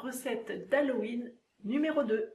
recette d'Halloween numéro 2.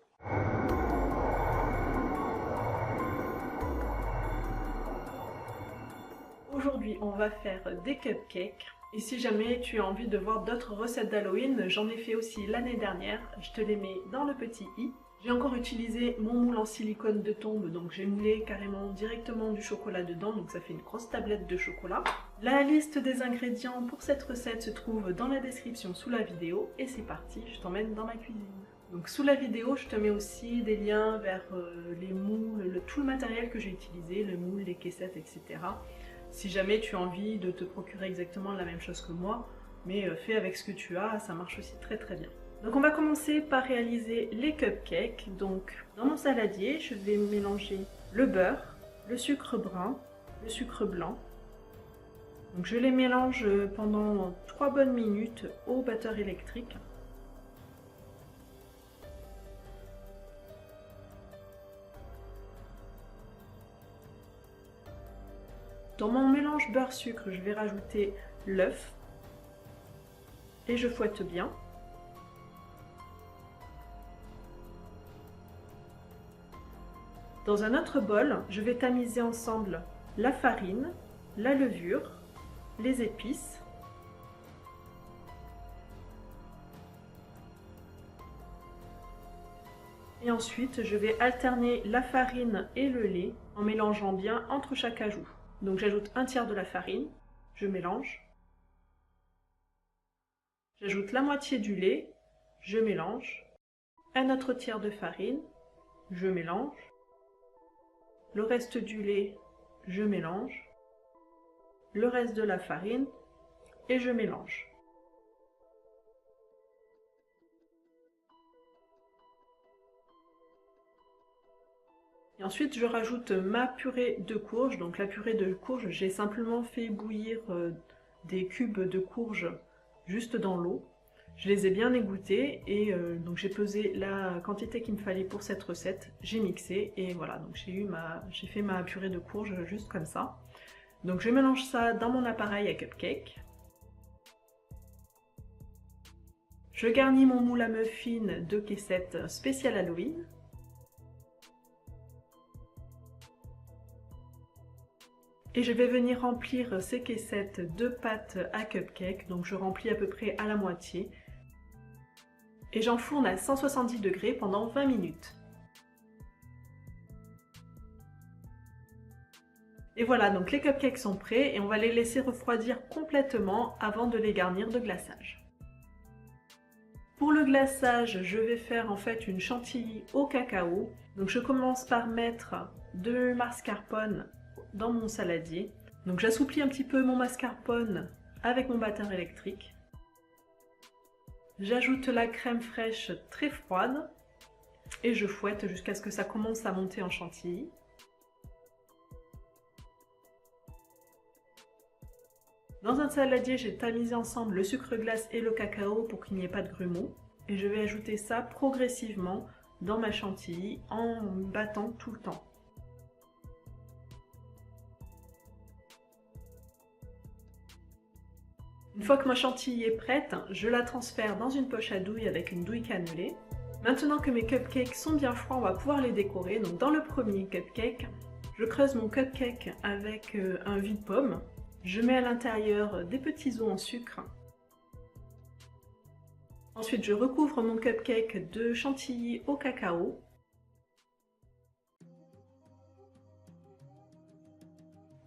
Aujourd'hui, on va faire des cupcakes. Et si jamais tu as envie de voir d'autres recettes d'Halloween, j'en ai fait aussi l'année dernière. Je te les mets dans le petit i. J'ai encore utilisé mon moule en silicone de tombe, donc j'ai moulé carrément directement du chocolat dedans, donc ça fait une grosse tablette de chocolat. La liste des ingrédients pour cette recette se trouve dans la description sous la vidéo, et c'est parti, je t'emmène dans ma cuisine. Donc sous la vidéo, je te mets aussi des liens vers les moules, tout le matériel que j'ai utilisé, le moule, les caissettes, etc. Si jamais tu as envie de te procurer exactement la même chose que moi, mais fais avec ce que tu as, ça marche aussi très très bien. Donc on va commencer par réaliser les cupcakes. Donc dans mon saladier, je vais mélanger le beurre, le sucre brun, le sucre blanc. Donc je les mélange pendant 3 bonnes minutes au batteur électrique. Dans mon mélange beurre-sucre, je vais rajouter l'œuf et je fouette bien. Dans un autre bol, je vais tamiser ensemble la farine, la levure, les épices. Et ensuite, je vais alterner la farine et le lait en mélangeant bien entre chaque ajout. Donc j'ajoute un tiers de la farine, je mélange. J'ajoute la moitié du lait, je mélange. Un autre tiers de farine, je mélange. Le reste du lait, je mélange. Le reste de la farine et je mélange. Et ensuite, je rajoute ma purée de courge. Donc la purée de courge, j'ai simplement fait bouillir des cubes de courge juste dans l'eau. Je les ai bien égouttés et donc j'ai pesé la quantité qu'il me fallait pour cette recette. J'ai mixé et voilà, donc j'ai fait ma purée de courge juste comme ça. Donc je mélange ça dans mon appareil à cupcake. Je garnis mon moule à muffins de caissettes spécial Halloween. Et je vais venir remplir ces caissettes de pâte à cupcake, donc je remplis à peu près à la moitié. Et j'enfourne à 170 degrés pendant 20 minutes. Et voilà, donc les cupcakes sont prêts et on va les laisser refroidir complètement avant de les garnir de glaçage. Pour le glaçage, je vais faire en fait une chantilly au cacao. Donc je commence par mettre de mascarpone dans mon saladier. Donc j'assouplis un petit peu mon mascarpone avec mon batteur électrique. J'ajoute la crème fraîche très froide et je fouette jusqu'à ce que ça commence à monter en chantilly. Dans un saladier, j'ai tamisé ensemble le sucre glace et le cacao pour qu'il n'y ait pas de grumeaux. Et je vais ajouter ça progressivement dans ma chantilly en battant tout le temps. Une fois que ma chantilly est prête, je la transfère dans une poche à douille avec une douille cannelée. Maintenant que mes cupcakes sont bien froids, on va pouvoir les décorer. Donc dans le premier cupcake, je creuse mon cupcake avec un vide-pomme. Je mets à l'intérieur des petits os en sucre. Ensuite, je recouvre mon cupcake de chantilly au cacao.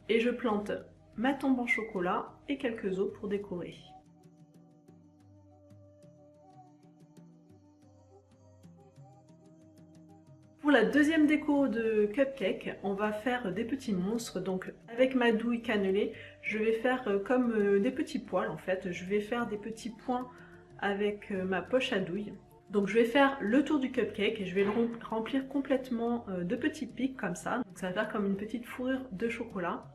Et je plante ma tombe en chocolat et quelques os pour décorer. Pour la deuxième déco de cupcake, on va faire des petits monstres. Donc avec ma douille cannelée, je vais faire comme des petits poils en fait. Je vais faire des petits points avec ma poche à douille. Donc je vais faire le tour du cupcake et je vais le remplir complètement de petits pics comme ça. Donc ça va faire comme une petite fourrure de chocolat.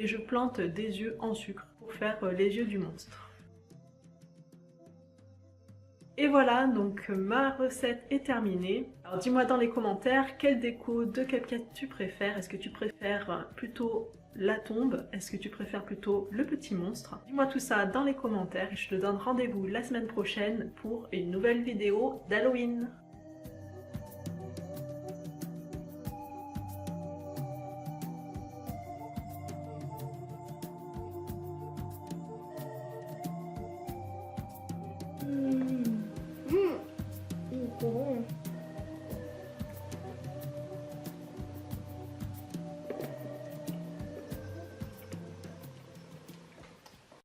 Et je plante des yeux en sucre pour faire les yeux du monstre. Et voilà, donc ma recette est terminée. Alors dis-moi dans les commentaires quelle déco de cupcake tu préfères. Est-ce que tu préfères plutôt la tombe? Est-ce que tu préfères plutôt le petit monstre? Dis-moi tout ça dans les commentaires et je te donne rendez-vous la semaine prochaine pour une nouvelle vidéo d'Halloween.